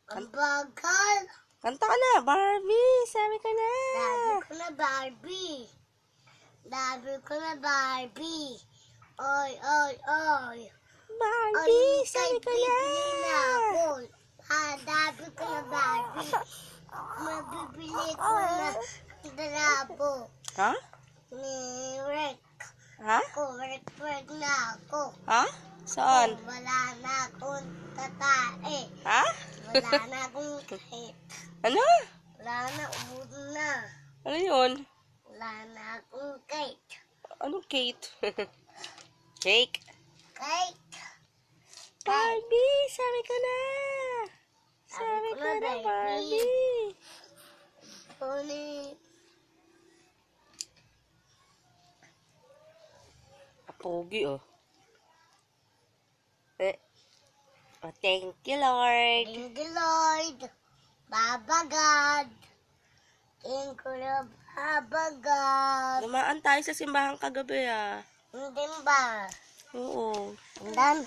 Ang bagal. Kanta ka na, Barbie. Sabi ka na. Sabi ko na Barbie. Sabi ko na Barbie. Oy, oy, oy. Barbie, sabi ka na. Sabi ko na Barbie. Mabibili ko na dalabo. Ha? Ni Rick. Ha? Rek na ako. Ha? Saan? Wala na akong tatae. Ha? Wala na akong kahit. Ano? Wala na, ubod na. Ano yun? Wala na akong cake. Anong Kate? Cake? Cake. Barbie, sabi ka na. Sabi ko ka na, na, Barbie. Barbie. Puni. Pogi, oh. Oh, thank you, Lord. Thank you, Lord. Baba God. Thank you, Lord. Baba God. Dumaan tayo sa simbahan kagabi, ah. Hindi ba? Oo. And then,